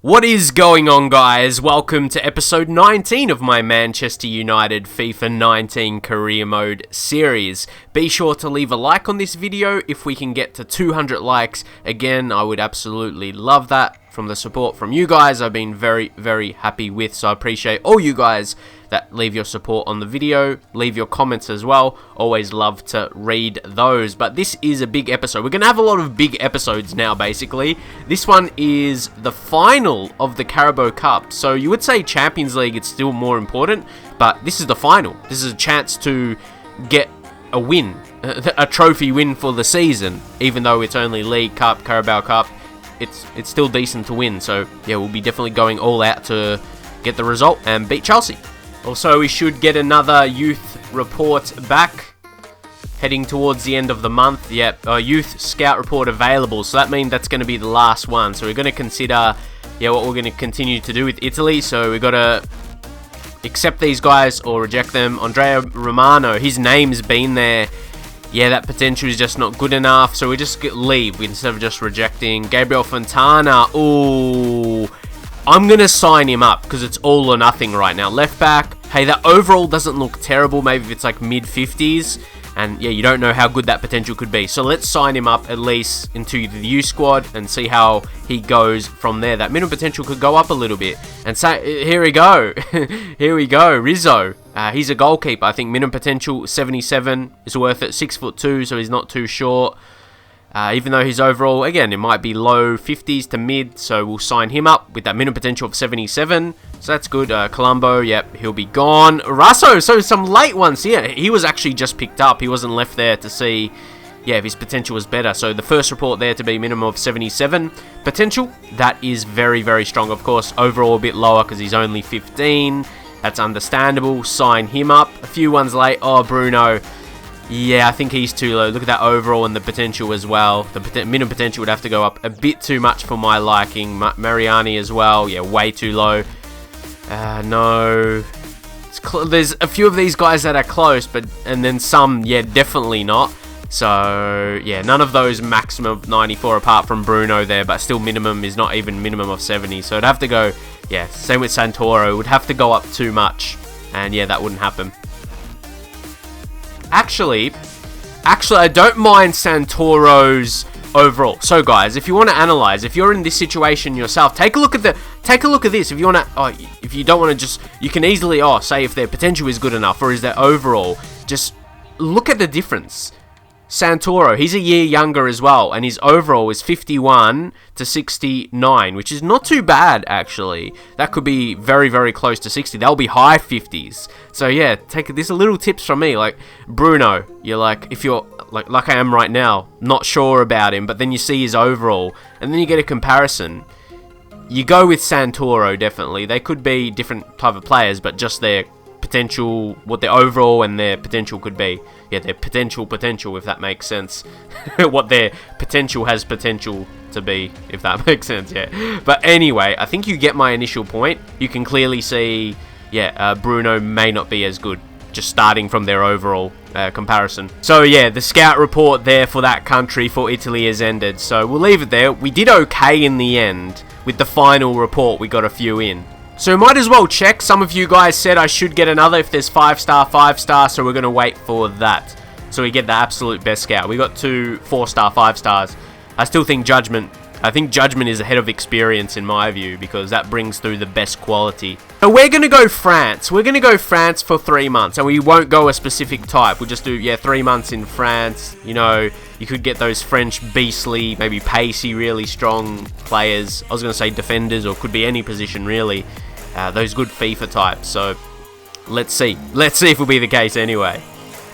What is going on, guys? Welcome to episode 19 of my Manchester United FIFA 19 career mode series. Be sure to leave a like on this video if we can get to 200 likes. Again, I would absolutely love that. From the support from you guys, I've been very happy with, so I appreciate all you guys that leave your support on the video, leave your comments as well. Always love to read those. But this is a big episode. We're gonna have a lot of big episodes now, basically. This one is the final of the Carabao Cup, so you would say Champions League, it's still more important, but this is the final. This is a chance to get a win, a trophy win for the season, even though it's only League Cup, Carabao Cup. It's still decent to win, so yeah, we'll be definitely going all out to get the result and beat Chelsea. Also, we should get another youth report back heading towards the end of the month. Yep, a youth scout report available, so that means that's going to be the last one. So we're going to consider what we're going to continue to do with Italy. So we've got to accept these guys or reject them. Andrea Romano, his name's been there. Yeah, that potential is just not good enough, so we just leave instead of just rejecting. Gabriel Fontana, ooh, I'm going to sign him up because it's all or nothing right now. Left back, hey, that overall doesn't look terrible. Maybe if it's like mid-50s, and yeah, you don't know how good that potential could be. So let's sign him up at least into the U squad and see how he goes from there. That minimum potential could go up a little bit. And so here we go. Here we go. Rizzo. He's a goalkeeper. I think minimum potential 77 is worth it. 6'2", so he's not too short. Even though his overall, again, it might be low 50s to mid, so we'll sign him up with that minimum potential of 77. So that's good. Colombo, yep, he'll be gone. Russo, so some late ones here. He was actually just picked up. He wasn't left there to see, if his potential was better. So the first report there to be minimum of 77 potential. That is very strong. Of course, overall a bit lower because he's only 15. That's understandable. Sign him up. A few ones late. Oh, Bruno. Yeah, I think he's too low. Look at that overall and the potential as well. The minimum potential would have to go up a bit too much for my liking. Mariani as well. Yeah, way too low. No. There's a few of these guys that are close, and then some, definitely not. So, none of those maximum of 94 apart from Bruno there, but still minimum is not even minimum of 70. So it'd have to go, same with Santoro. It would have to go up too much, and that wouldn't happen. Actually, I don't mind Santoro's overall. So, guys, if you want to analyze, if you're in this situation yourself, take a look at this. If you want to, if you don't want to just, you can easily, say if their potential is good enough or is their overall. Just look at the difference. Santoro, he's a year younger as well, and his overall is 51 to 69, which is not too bad, actually. That could be very close to 60. That'll be high 50s. So take this little tips from me. Like Bruno, you're like, if you're like I am right now, not sure about him, but then you see his overall, and then you get a comparison. You go with Santoro, definitely. They could be different type of players, but just their potential, what their overall and their potential could be. Their potential, if that makes sense. What their potential has potential to be, if that makes sense, But anyway, I think you get my initial point. You can clearly see, Bruno may not be as good, just starting from their overall comparison. So the scout report there for that country, for Italy, has ended. So we'll leave it there. We did okay in the end. With the final report, we got a few in. So might as well check. Some of you guys said I should get another if there's 5-star, so we're going to wait for that. So we get the absolute best scout. We got 2 4-star, 5-stars. I still think Judgment is ahead of experience in my view, because that brings through the best quality. So we're going to go France. We're going to go France for 3 months, and we won't go a specific type. We'll just do, 3 months in France. You could get those French beastly, maybe pacey, really strong players. I was going to say defenders, or could be any position really. Those good FIFA types. So let's see. Let's see if it'll be the case anyway.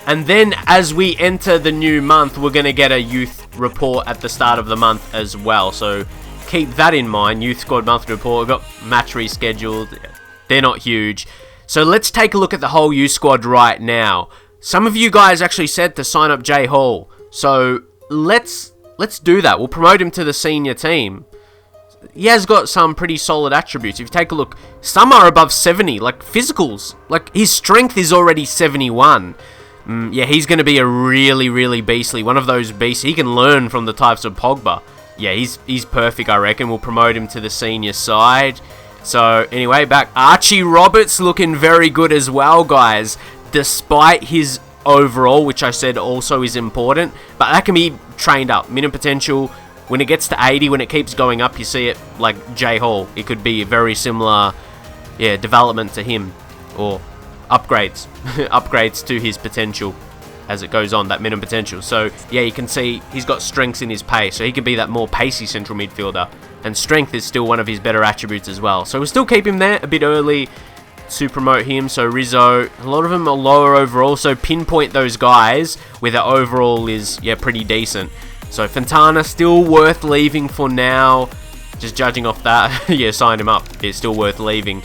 And then as we enter the new month, we're going to get a youth report at the start of the month as well. So keep that in mind. Youth squad monthly report. We've got match rescheduled. They're not huge. So let's take a look at the whole youth squad right now. Some of you guys actually said to sign up Jay Hall. So let's do that. We'll promote him to the senior team. He has got some pretty solid attributes. If you take a look, some are above 70, like physicals. Like his strength is already 71. He's going to be a really beastly, one of those beasts. He can learn from the types of Pogba. yeah, he's perfect, I reckon. We'll promote him to the senior side. So, anyway, back. Archie Roberts looking very good as well, guys. Despite his overall, which I said also is important. But that can be trained up. Minimum potential, when it gets to 80, when it keeps going up, you see it like Jay Hall. It could be a very similar, yeah, development to him. Or upgrades. Upgrades to his potential as it goes on, that minimum potential. So, yeah, you can see he's got strengths in his pace. So, he could be that more pacey central midfielder. And strength is still one of his better attributes as well. So we'll still keep him there a bit early to promote him. So Rizzo, a lot of them are lower overall. So pinpoint those guys where the overall is, yeah, pretty decent. So Fontana, still worth leaving for now. Just judging off that, yeah, sign him up. It's still worth leaving.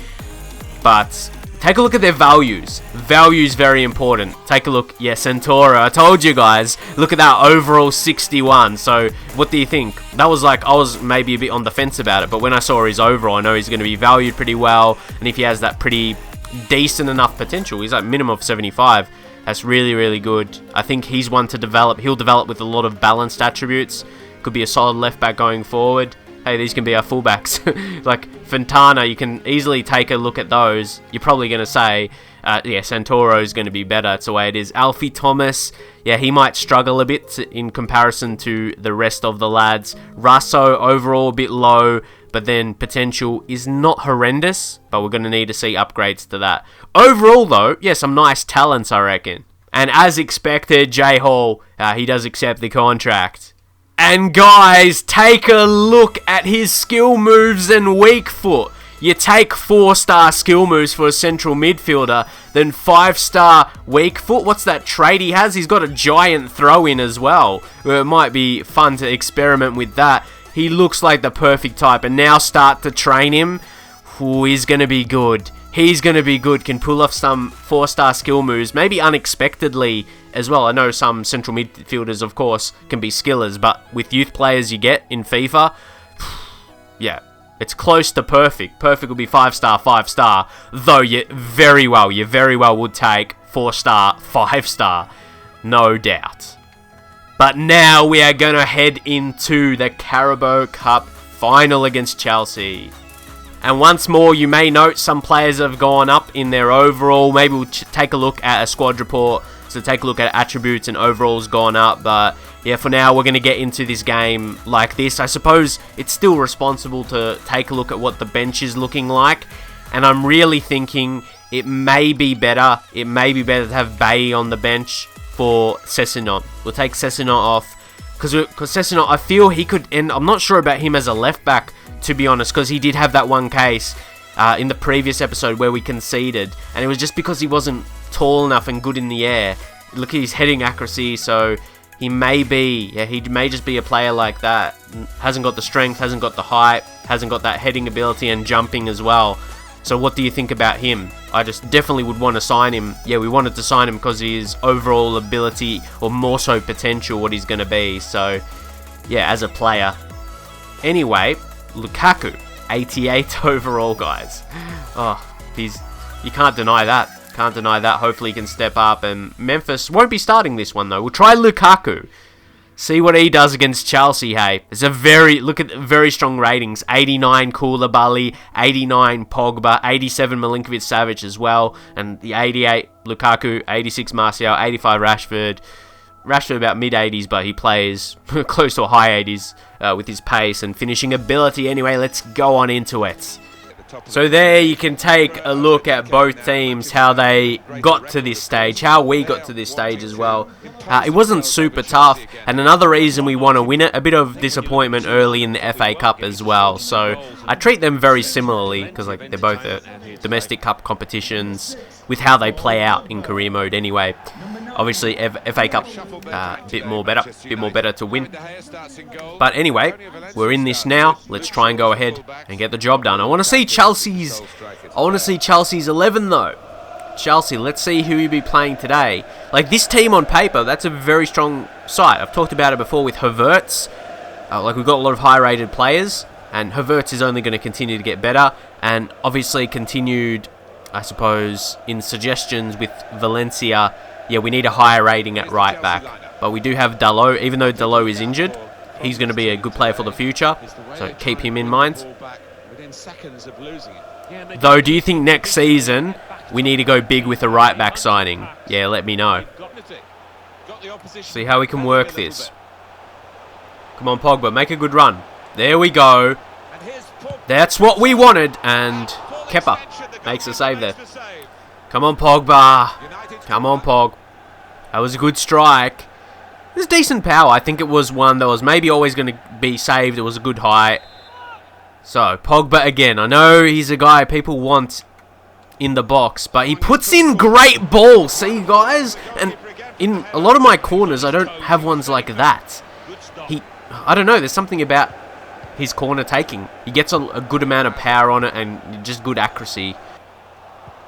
But take a look at their values. Values very important. Take a look. Yeah, Centauro. I told you guys. Look at that overall 61. So what do you think? That was like, I was maybe a bit on the fence about it. But when I saw his overall, I know he's going to be valued pretty well. And if he has that pretty decent enough potential, he's like minimum of 75. That's really, really good. I think he's one to develop. He'll develop with a lot of balanced attributes. Could be a solid left back going forward. Hey, these can be our fullbacks. Like Fontana, you can easily take a look at those. You're probably going to say, yeah, Santoro is going to be better. It's the way it is. Alfie Thomas, yeah, he might struggle a bit in comparison to the rest of the lads. Russo, overall, a bit low, but then potential is not horrendous, but we're going to need to see upgrades to that. Overall, though, yeah, some nice talents, I reckon. And as expected, Jay Hall, he does accept the contract. And guys, take a look at his skill moves and weak foot. You take 4-star skill moves for a central midfielder, then 5-star weak foot. What's that trait he has? He's got a giant throw-in as well. It might be fun to experiment with that. He looks like the perfect type, and now start to train him. Ooh, he's going to be good. He's going to be good. Can pull off some 4-star skill moves, maybe unexpectedly as well. I know some central midfielders, of course, can be skillers, but with youth players you get in FIFA, yeah, it's close to perfect. Perfect would be 5-star, 5-star, though you very well would take 4-star, 5-star, no doubt. But now we are going to head into the Carabao Cup final against Chelsea. And once more, you may note some players have gone up in their overall. Maybe we'll take a look at a squad report. So take a look at attributes and overalls gone up. But yeah, for now, we're going to get into this game like this. I suppose it's still responsible to take a look at what the bench is looking like. And I'm really thinking it may be better. It may be better to have Bailly on the bench for Sessegnon. We'll take Sessegnon off. Because Sessegnon, I feel he could... And I'm not sure about him as a left back, to be honest, because he did have that one case in the previous episode where we conceded, and it was just because he wasn't tall enough and good in the air. Look at his heading accuracy, so he may be, yeah, he may just be a player like that. Hasn't got the strength, hasn't got the height, hasn't got that heading ability and jumping as well. So what do you think about him? I just definitely would want to sign him. Yeah, we wanted to sign him because of his overall ability, or more so potential, what he's going to be. So, yeah, as a player. Anyway, Lukaku, 88 overall, guys. Oh, you can't deny that. Can't deny that. Hopefully he can step up. And Memphis won't be starting this one, though. We'll try Lukaku. See what he does against Chelsea, hey. It's a look at very strong ratings. 89 Koulibaly, 89 Pogba, 87 Milinkovic-Savic as well. And the 88 Lukaku, 86 Martial, 85 Rashford. Rashford about mid-80s, but he plays close to a high 80s with his pace and finishing ability. Anyway, let's go on into it. So there you can take a look at both teams, how they got to this stage, how we got to this stage as well. It wasn't super tough, and another reason we want to win it, a bit of disappointment early in the FA Cup as well. So I treat them very similarly, because like they're both domestic cup competitions with how they play out in career mode anyway. Obviously, FA Cup, bit more better to win. But anyway, we're in this now. Let's try and go ahead and get the job done. I want to see Chelsea's 11 though. Chelsea, let's see who you'll be playing today. Like this team on paper, that's a very strong side. I've talked about it before with Havertz. Like we've got a lot of high-rated players, and Havertz is only going to continue to get better. And obviously continued, I suppose, in suggestions with Valencia. Yeah, we need a higher rating at right back. But we do have Dalot, even though Dalot is injured. he's going to be a good player for the future, so keep him in mind. Though, do you think next season we need to go big with a right-back signing? Yeah, let me know. See how we can work this. Come on, Pogba, make a good run. There we go. That's what we wanted, and Kepa makes a save there. Come on, Pogba. Come on, Pog. That was a good strike. There's decent power. I think it was one that was maybe always going to be saved. It was a good height. So, Pogba again. I know he's a guy people want in the box, but he puts in great balls. See, guys? And in a lot of my corners, I don't have ones like that. I don't know. There's something about his corner taking. He gets a good amount of power on it and just good accuracy.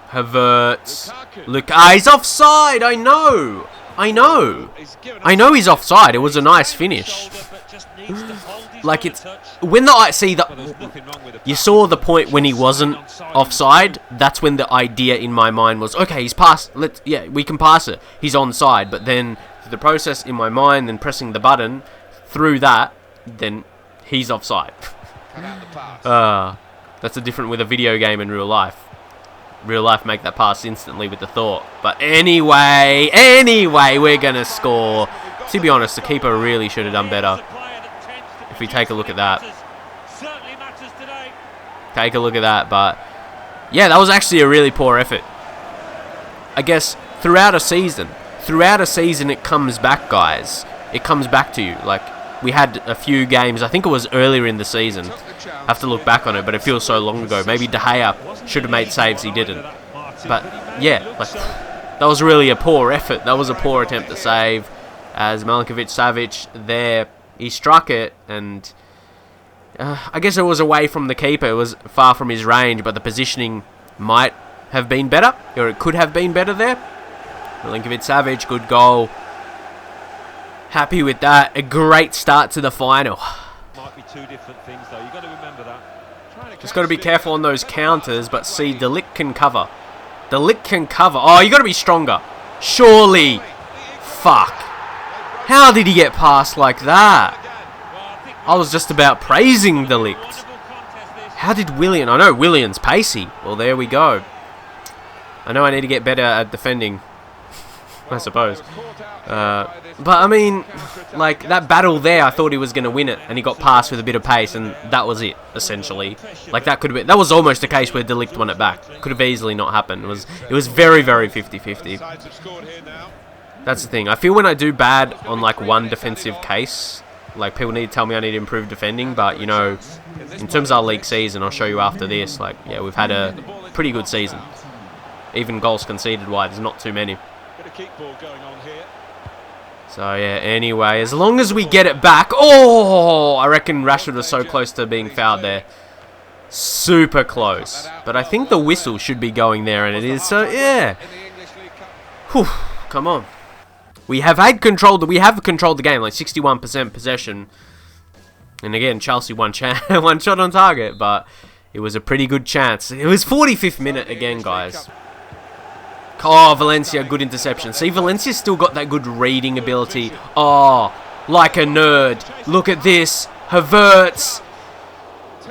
Havertz. Look, he's offside. I know he's offside. It was a nice finish. Like, it's when you saw the point when he wasn't offside. That's when the idea in my mind was, okay, he's passed. We can pass it. He's onside. But then the process in my mind, then pressing the button through that, then he's offside. That's a different with a video game in real life. Real life make that pass instantly with the thought. But anyway, we're going to score. To be honest, the keeper really should have done better. If we take a look at that. Take a look at that. But yeah, that was actually a really poor effort. I guess throughout a season it comes back, guys. It comes back to you. Like, we had a few games, I think it was earlier in the season. I have to look back on it, but it feels so long ago. Maybe De Gea should have made saves, he didn't. But yeah, like, that was really a poor effort. That was a poor attempt to save. As Milinkovic-Savic there, he struck it, and I guess it was away from the keeper. It was far from his range, but the positioning might have been better, or it could have been better there. Milinkovic-Savic, good goal. Happy with that. A great start to the final. Might be two different things, though. You've got to remember that. Just got to be careful on those counters, but see, De Ligt can cover. De Ligt can cover. Oh, you got to be stronger. Surely. Fuck. How did he get past like that? I was just about praising De Ligt. How did Willian? I know Willian's pacey. Well, there we go. I know I need to get better at defending, I suppose. But I mean, like, that battle there, I thought he was going to win it, and he got past with a bit of pace, and that was it, essentially. Like, that could have been, that was almost a case where De Ligt won it back. Could have easily not happened. It was very, very 50-50. That's the thing. I feel when I do bad on, like, one defensive case, like, people need to tell me I need to improve defending, but, you know, in terms of our league season, I'll show you after this, like, yeah, we've had a pretty good season. Even goals conceded-wise, there's not too many. So, yeah, anyway, as long as we get it back... Oh! I reckon Rashford was so close to being fouled there. Super close. But I think the whistle should be going there, and it is. So, yeah. Whew, come on. We have controlled the game, like 61% possession. And again, Chelsea one shot on target, but it was a pretty good chance. It was 45th minute again, guys. Oh, Valencia, good interception. See, Valencia's still got that good reading ability. Oh, like a nerd. Look at this. Havertz.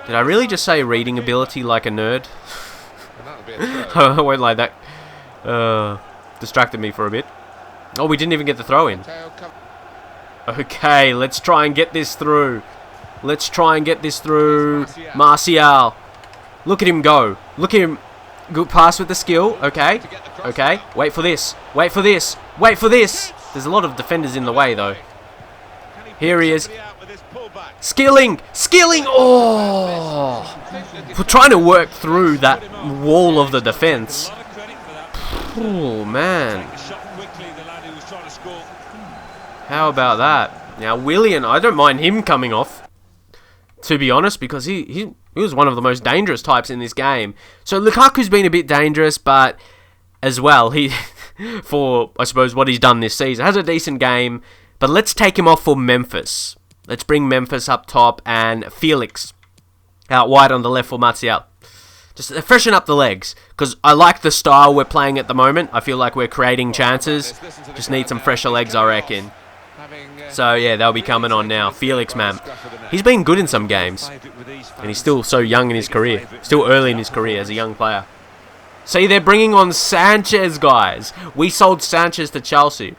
Did I really just say reading ability like a nerd? I won't lie, that distracted me for a bit. Oh, we didn't even get the throw in. Okay, let's try and get this through. Let's try and get this through. Martial. Look at him go. Look at him. Good pass with the skill. Okay. Okay. Wait for this. Wait for this. Wait for this. There's a lot of defenders in the way, though. Here he is. Skilling. Skilling. Oh. We're trying to work through that wall of the defense. Oh, man. How about that? Now, Willian, I don't mind him coming off, to be honest, because he was one of the most dangerous types in this game. So Lukaku's been a bit dangerous, but as well, for, I suppose, what he's done this season, has a decent game. But let's take him off for Memphis. Let's bring Memphis up top and Felix out wide on the left for Martial. Just freshen up the legs, because I like the style we're playing at the moment. I feel like we're creating chances. Just need some fresher legs, I reckon. So yeah, they'll be coming on now. Felix, man, he's been good in some games, and he's still so young in his career. Still early in his career as a young player. See, they're bringing on Sanchez, guys. We sold Sanchez to Chelsea.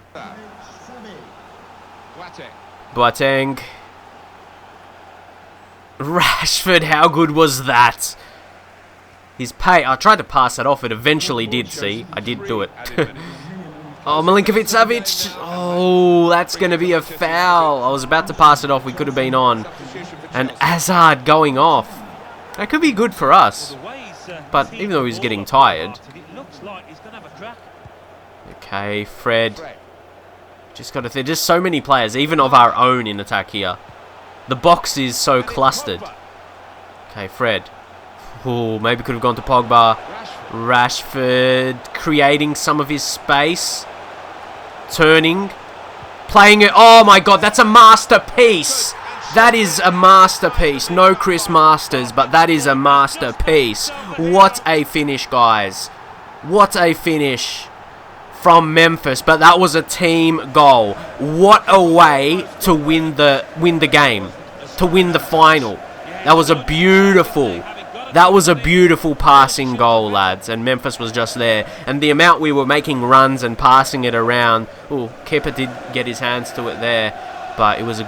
Boateng. Rashford, how good was that? His pay. I tried to pass that off. It eventually did, see. I did do it. Oh, Milinkovic-Savic. Oh, that's going to be a foul. I was about to pass it off. We could have been on. And Hazard going off. That could be good for us. But even though he's getting tired. Okay, Fred. Just got to think. There's so many players, even of our own, in attack here. The box is so clustered. Okay, Fred. Oh, maybe could have gone to Pogba. Rashford creating some of his space. Turning. Playing it. Oh my god, that's a masterpiece. That is a masterpiece. No Chris Masters, but that is a masterpiece. What a finish, guys. What a finish from Memphis. But that was a team goal. What a way to win the game. To win the final. That was a beautiful passing goal, lads. And Memphis was just there. And the amount we were making runs and passing it around. Oh, Kepa did get his hands to it there. But it was a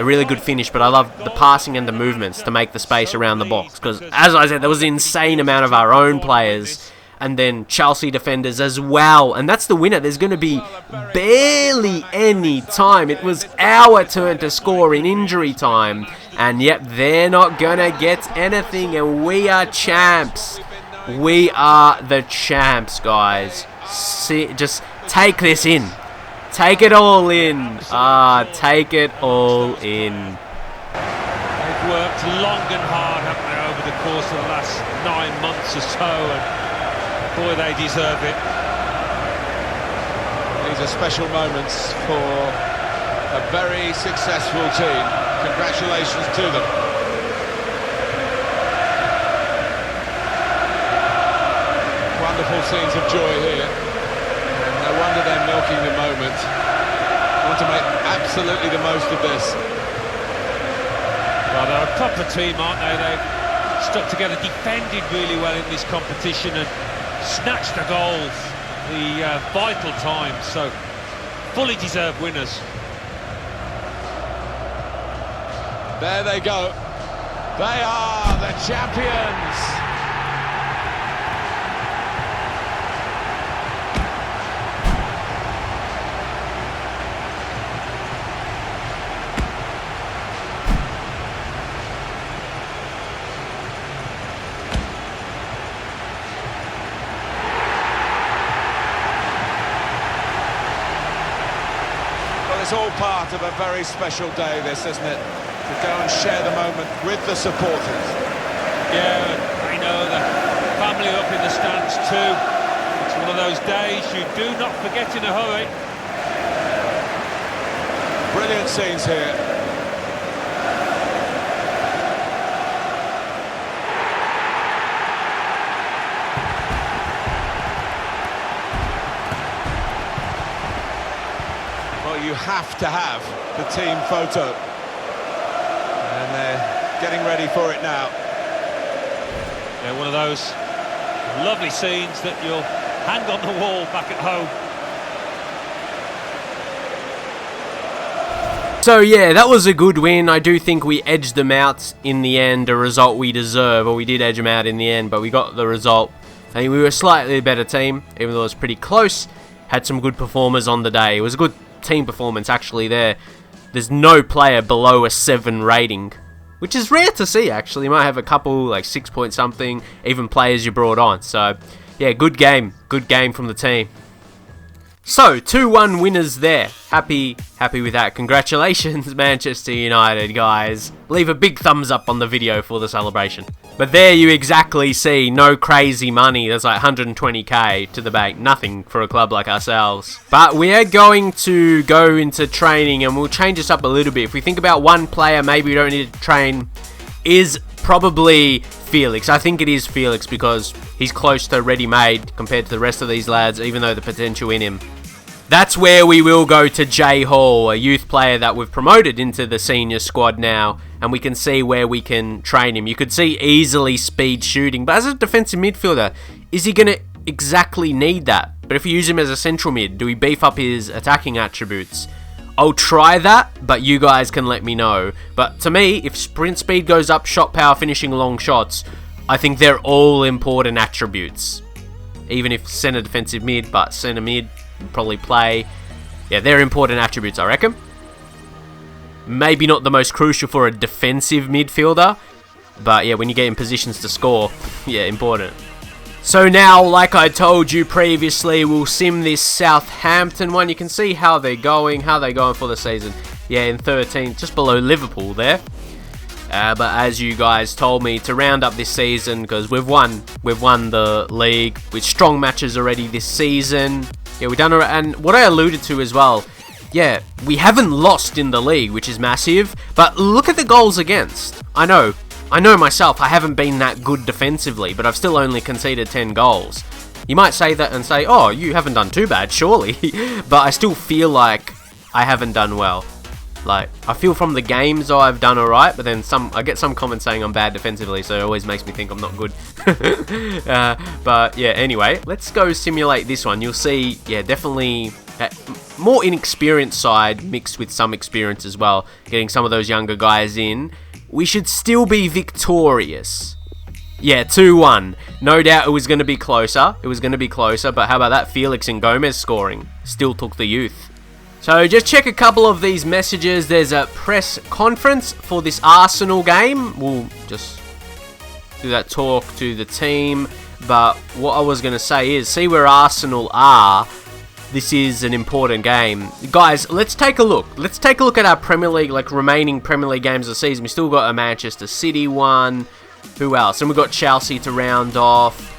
really good finish. But I love the passing and the movements to make the space around the box. Because, as I said, there was an insane amount of our own players. And then Chelsea defenders as well. And that's the winner. There's going to be barely any time. It was our turn to score in injury time. And yep, they're not going to get anything. And we are champs. We are the champs, guys. See, just take this in. Take it all in. Take it all in. They've worked long and hard, haven't they, over the course of the last 9 months or so. And boy, they deserve it. These are special moments for a very successful team. Congratulations to them. Wonderful scenes of joy here. And no wonder they're milking the moment. Want to make absolutely the most of this. Well, they're a proper team, aren't they? They've stuck together, defended really well in this competition, and snatched the goals, the vital times, so fully deserved winners. There they go. They are the champions. It's all part of a very special day, this, isn't it? To go and share the moment with the supporters. Yeah, I know the family up in the stands too. It's one of those days you do not forget in a hurry. Brilliant scenes here. You have to have the team photo, and they're getting ready for it now. Yeah, one of those lovely scenes that you'll hang on the wall back at home. So yeah, that was a good win. I do think we edged them out in the end, a result we deserve, or we did edge them out in the end, but we got the result. I think we were a slightly better team, even though it was pretty close. Had some good performers on the day. It was a good team performance actually there. There's no player below a 7 rating, which is rare to see actually. You might have a couple like 6 point something, even players you brought on. So yeah, good game from the team. So 2-1 winners there. Happy with that. Congratulations Manchester United, guys. Leave a big thumbs up on the video for the celebration. But there you exactly see, no crazy money. There's like 120k to the bank. Nothing for a club like ourselves. But we are going to go into training and we'll change this up a little bit. If we think about one player maybe we don't need to train, is probably Felix. I think it is Felix because he's close to ready-made compared to the rest of these lads, even though the potential in him That's where we will go to Jay Hall, a youth player that we've promoted into the senior squad now, and we can see where we can train him. You could see easily speed shooting, but as a defensive midfielder, is he going to exactly need that? But if you use him as a central mid, do we beef up his attacking attributes? I'll try that, but you guys can let me know. But to me, if sprint speed goes up, shot power, finishing long shots, I think they're all important attributes. Even if centre defensive mid, but centre mid probably play. Yeah, they're important attributes, I reckon. Maybe not the most crucial for a defensive midfielder, but yeah, when you get in positions to score, yeah, important. So now, like I told you previously, we'll sim this Southampton one. You can see how they're going for the season. Yeah, in 13th, just below Liverpool there. But as you guys told me, to round up this season, because we've won the league with strong matches already this season. Yeah, we've done it, and what I alluded to as well, yeah, we haven't lost in the league, which is massive, but look at the goals against. I know myself, I haven't been that good defensively, but I've still only conceded 10 goals. You might say that and say, oh, you haven't done too bad, surely, but I still feel like I haven't done well. Like, I feel from the games I've done alright, but then I get some comments saying I'm bad defensively, so it always makes me think I'm not good. But yeah, anyway, let's go simulate this one. You'll see, yeah, definitely more inexperienced side mixed with some experience as well. Getting some of those younger guys in. We should still be victorious. Yeah, 2-1. No doubt it was going to be closer. But how about that? Felix and Gomez scoring. Still took the youth. So just check a couple of these messages. There's a press conference for this Arsenal game. We'll just do that talk to the team. But what I was going to say is, see where Arsenal are. This is an important game. Guys, let's take a look. Let's take a look at our Premier League, like remaining Premier League games of the season. We still got a Manchester City one. Who else? And we've got Chelsea to round off.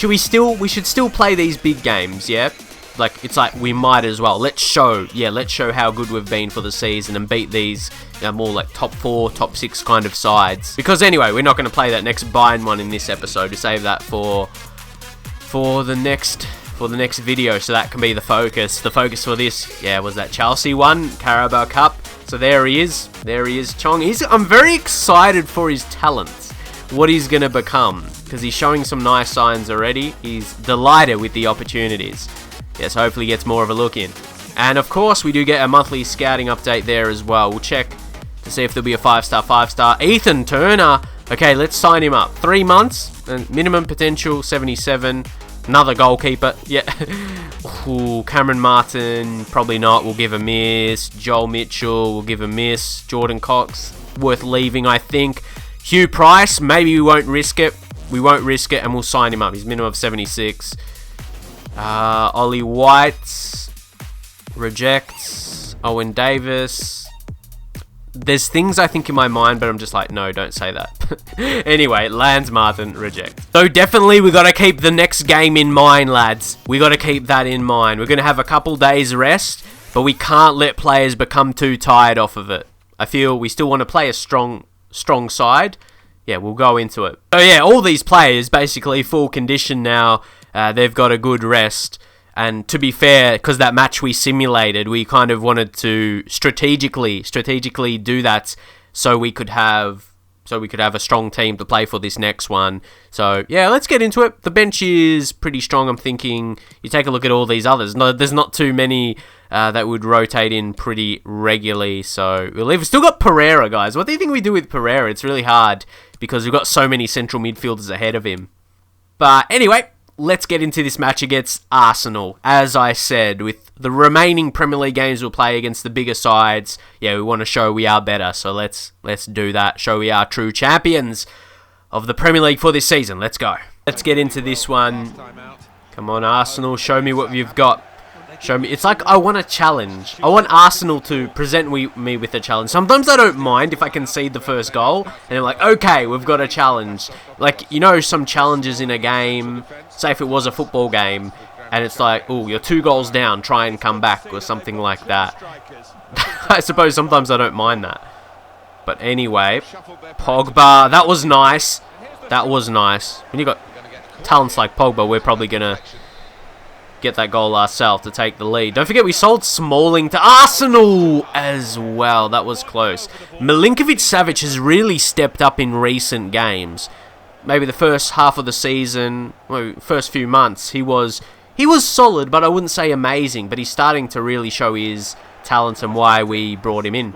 We should still play these big games, yeah? Like, it's like we might as well. Let's show how good we've been for the season and beat these more like top 4, top 6 kind of sides. Because anyway, we're not going to play that next Bayern one in this episode. We save that for the next video, so that can be the focus. The focus for this, yeah, was that Chelsea one, Carabao Cup. So there he is, Chong. I'm very excited for his talents, what he's going to become, because he's showing some nice signs already. He's delighted with the opportunities. Yes, hopefully he gets more of a look in. And of course, we do get a monthly scouting update there as well. We'll check to see if there'll be a 5-star. Ethan Turner. Okay, let's sign him up. 3 months, and minimum potential 77. Another goalkeeper. Yeah. Ooh, Cameron Martin, probably not. We'll give a miss. Joel Mitchell, we'll give a miss. Jordan Cox, worth leaving, I think. Hugh Price, maybe we won't risk it. And we'll sign him up. He's minimum of 76. Ollie White, rejects. Owen Davis. There's things I think in my mind, but I'm just like, no, don't say that. Anyway, Lance Martin, reject. So definitely we got to keep the next game in mind, lads. We got to keep that in mind. We're going to have a couple days rest, but we can't let players become too tired off of it. I feel we still want to play a strong side. Yeah, we'll go into it. So yeah, all these players basically full condition now. They've got a good rest. And to be fair, because that match we simulated, we kind of wanted to strategically do that so we could have a strong team to play for this next one. So yeah, let's get into it. The bench is pretty strong. I'm thinking you take a look at all these others. No, there's not too many that would rotate in pretty regularly. So we've still got Pereira, guys. What do you think we do with Pereira? It's really hard because we've got so many central midfielders ahead of him. But anyway, let's get into this match against Arsenal. As I said, with the remaining Premier League games we'll play against the bigger sides, yeah, we want to show we are better. So let's do that. Show we are true champions of the Premier League for this season. Let's go. Let's get into this one. Come on, Arsenal. Show me what you've got. Show me. It's like I want a challenge. I want Arsenal to present me with a challenge. Sometimes I don't mind if I concede the first goal, and I'm like, okay, we've got a challenge. Like, you know, some challenges in a game, say if it was a football game, and it's like, oh, you're 2 goals down, try and come back, or something like that. I suppose sometimes I don't mind that. But anyway, Pogba, that was nice. When you got talents like Pogba, we're probably going to get that goal ourselves to take the lead. Don't forget we sold Smalling to Arsenal as well. That was close. Milinkovic-Savic has really stepped up in recent games. Maybe the first half of the season, well, first few months, he was solid, but I wouldn't say amazing. But he's starting to really show his talents and why we brought him in.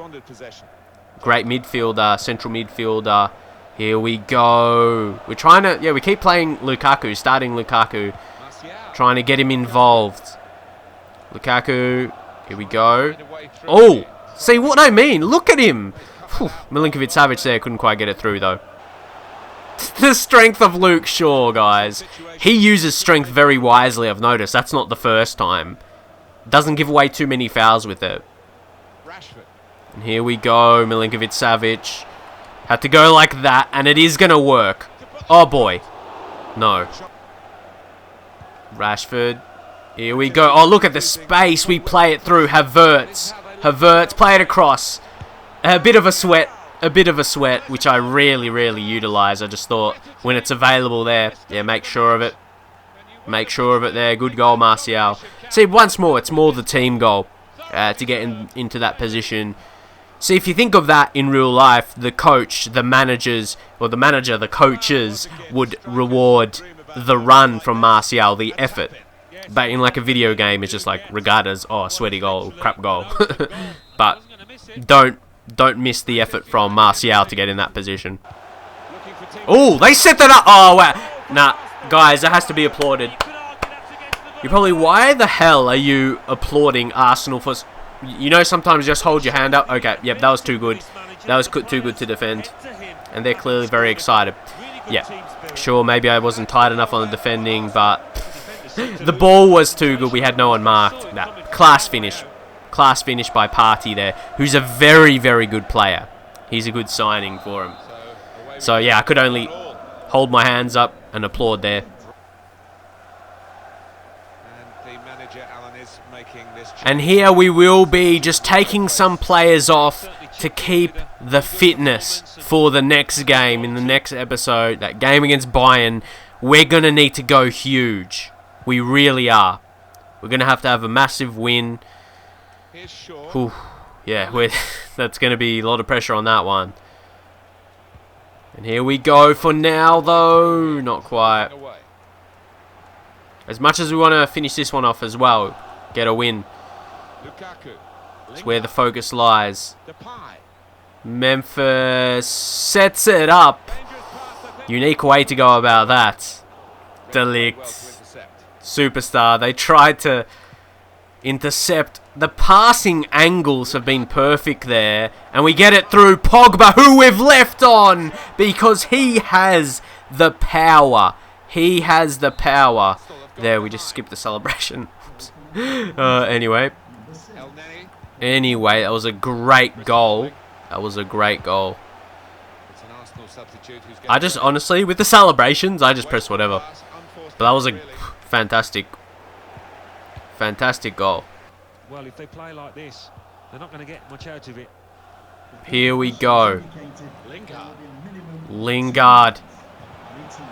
Great midfielder, central midfielder. Here we go. We're trying to, yeah, we keep playing Lukaku, starting Lukaku. Trying to get him involved. Lukaku, here we go. Oh, see what I mean? Look at him. Milinkovic-Savic there, couldn't quite get it through though. The strength of Luke Shaw, guys. He uses strength very wisely, I've noticed. That's not the first time. Doesn't give away too many fouls with it. And here we go, Milinkovic-Savic. Had to go like that, and it is going to work. Oh, boy. No. Rashford. Here we go. Oh, look at the space we play it through. Havertz. Havertz, play it across. A bit of a sweat. A bit of a sweat, which I really, really utilise. I just thought, when it's available there, yeah, make sure of it. Make sure of it there. Good goal, Martial. See, once more, it's more the team goal to get into that position. See, if you think of that in real life, the coach, the managers, or the manager, the coaches would reward the run from Martial, the effort. But in like a video game, it's just like regarded as, oh, sweaty goal, crap goal. But don't miss the effort from Martial to get in that position. Oh, they set that up. Oh, wow. Nah, guys, that has to be applauded. You're probably, why the hell are you applauding Arsenal for... You know, sometimes just hold your hand up. Okay, yep, that was too good. That was too good to defend. And they're clearly very excited. Yeah, sure, maybe I wasn't tight enough on the defending, but the ball was too good. We had no one marked. Nah, class finish. Class finish by Partey there, who's a very, very good player. He's a good signing for him. So, yeah, I could only hold my hands up and applaud there. And here we will be just taking some players off to keep the fitness for the next game in the next episode. That game against Bayern, we're going to need to go huge. We really are. We're going to have a massive win. Whew. Yeah, that's going to be a lot of pressure on that one. And here we go for now, though. Not quite. As much as we want to finish this one off as well, get a win. It's where the focus lies. Memphis sets it up. Unique way to go about that. De Ligt. Superstar. They tried to intercept. The passing angles have been perfect there. And we get it through Pogba, who we've left on. Because he has the power. He has the power. There, we just skipped the celebration. Anyway, that was a great goal. That was a great goal. I just, honestly, with the celebrations, I just press whatever. But that was a fantastic goal. Well, if they play like this, they're not going to get much out of it. Here we go. Lingard.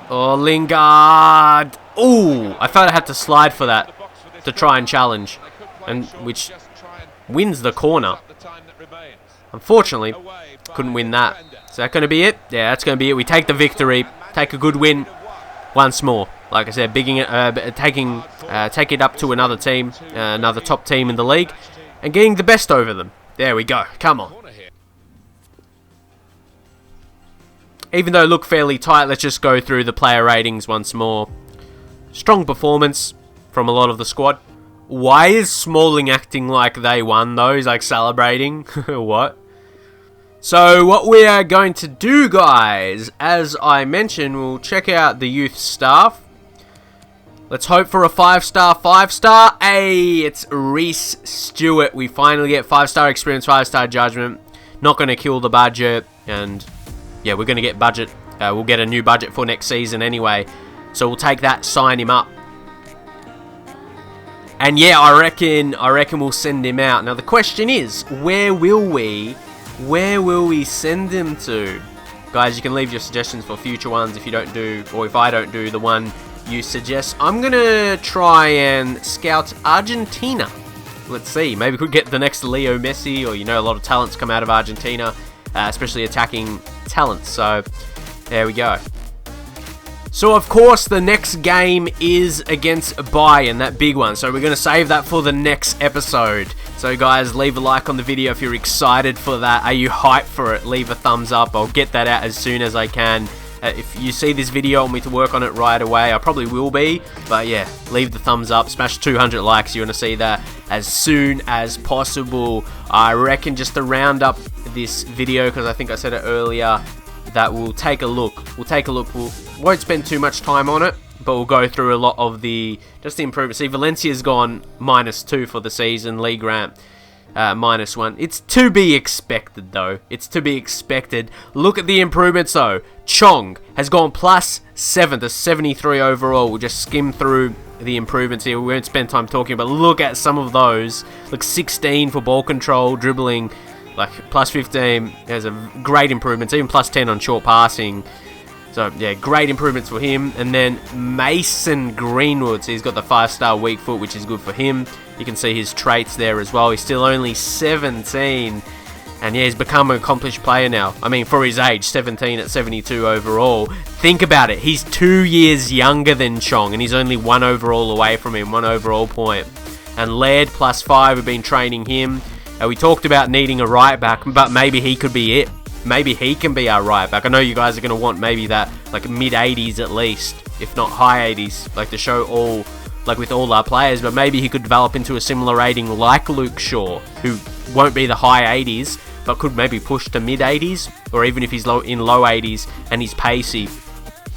Oh, Lingard. Ooh, I thought I had to slide for that to try and challenge, and which wins the corner. Unfortunately, couldn't win that. Is that going to be it? Yeah, that's going to be it. We take the victory, take a good win once more. Like I said, take it up to another team, another top team in the league, and getting the best over them. There we go. Come on. Even though it looked fairly tight, let's just go through the player ratings once more. Strong performance from a lot of the squad. Why is Smalling acting like they won though? He's like celebrating. What? So what we are going to do, guys, as I mentioned, we'll check out the youth staff. Let's hope for a 5-star. Hey, it's Reece Stewart. We finally get 5-star experience, 5-star judgment. Not going to kill the budget. And yeah, we're going to get budget. We'll get a new budget for next season anyway. So we'll take that, sign him up. And yeah, I reckon we'll send him out. Now the question is, where will we send him to? Guys, you can leave your suggestions for future ones if you don't do, or if I don't do the one you suggest. I'm going to try and scout Argentina. Let's see, maybe we could get the next Leo Messi, or, you know, a lot of talents come out of Argentina, especially attacking talents. So, there we go. So, of course, the next game is against Bayern, that big one. So, we're going to save that for the next episode. So, guys, leave a like on the video if you're excited for that. Are you hyped for it? Leave a thumbs up. I'll get that out as soon as I can. If you see this video and want me to work on it right away, I probably will be. But yeah, leave the thumbs up. Smash 200 likes. You want to see that as soon as possible. I reckon just to round up this video, because I think I said it earlier, that we'll take a look. We won't spend too much time on it, but we'll go through a lot of the improvements. See, Valencia's gone -2 for the season. League Ramp -1. It's to be expected, though. It's to be expected. Look at the improvements, though. Chong has gone +7 to 73 overall. We'll just skim through the improvements here. We won't spend time talking, but look at some of those. Look, 16 for ball control, dribbling, like +15. There's a great improvements, even +10 on short passing. So, yeah, great improvements for him. And then Mason Greenwood, so he's got the 5-star weak foot, which is good for him. You can see his traits there as well. He's still only 17. And, yeah, he's become an accomplished player now. I mean, for his age, 17 at 72 overall. Think about it. He's 2 years younger than Chong, and he's only 1 overall away from him, 1 overall point. And Laird, +5, we've been training him. We talked about needing a right back, but maybe he could be it. Maybe he can be our right back. I know you guys are going to want maybe that, like, mid-80s at least, if not high 80s, like to show all, like with all our players, but maybe he could develop into a similar rating like Luke Shaw, who won't be the high 80s, but could maybe push to mid-80s, or even if he's low 80s and he's pacey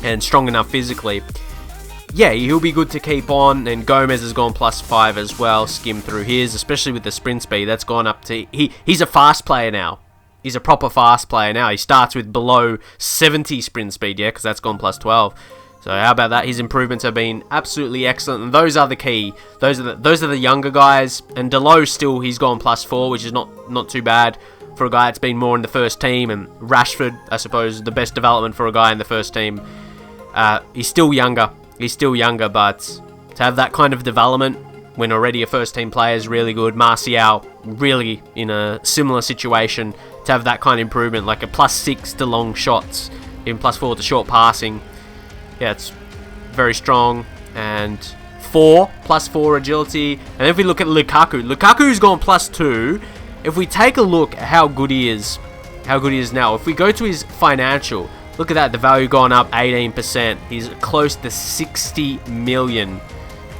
and strong enough physically. Yeah, he'll be good to keep on. And Gomez has gone +5 as well. Skim through his, especially with the sprint speed. That's gone up to... He's a fast player now. He's a proper fast player now. He starts with below 70 sprint speed, yeah, because that's gone +12. So how about that? His improvements have been absolutely excellent, and those are the key. Those are the younger guys. And Delo still, he's gone +4, which is not too bad for a guy that's been more in the first team. And Rashford, I suppose, the best development for a guy in the first team. He's still younger. But to have that kind of development when already a first team player is really good. Martial, really in a similar situation. To have that kind of improvement, like a +6 to long shots, even +4 to short passing. Yeah, it's very strong. And +4 agility. And if we look at Lukaku's gone +2. If we take a look at how good he is now, if we go to his financial, look at that, the value gone up 18%. He's close to 60 million.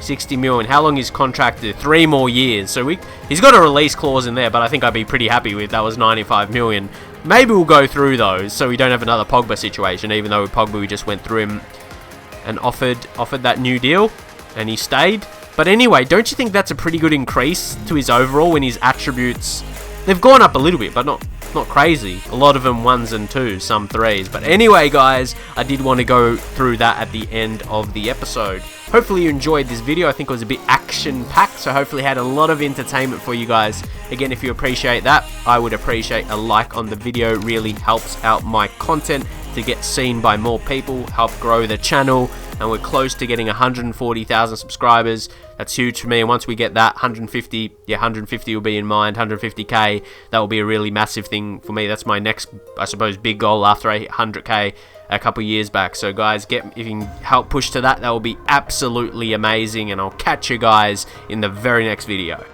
60 million. How long is contracted? 3 more years. So he's got a release clause in there, but I think I'd be pretty happy with that was 95 million. Maybe we'll go through those so we don't have another Pogba situation, even though with Pogba we just went through him and offered that new deal, and he stayed. But anyway, don't you think that's a pretty good increase to his overall when his attributes... They've gone up a little bit, but not crazy. A lot of them 1s and 2s, some 3s. But anyway, guys, I did want to go through that at the end of the episode. Hopefully you enjoyed this video. I think it was a bit action-packed, so hopefully had a lot of entertainment for you guys. Again, if you appreciate that, I would appreciate a like on the video. It really helps out my content to get seen by more people, help grow the channel, and we're close to getting 140,000 subscribers. That's huge for me, and once we get that, 150 will be in mind, 150k, that will be a really massive thing for me. That's my next, I suppose, big goal after 100k a couple years back. So guys, if you can help push to that, that will be absolutely amazing, and I'll catch you guys in the very next video.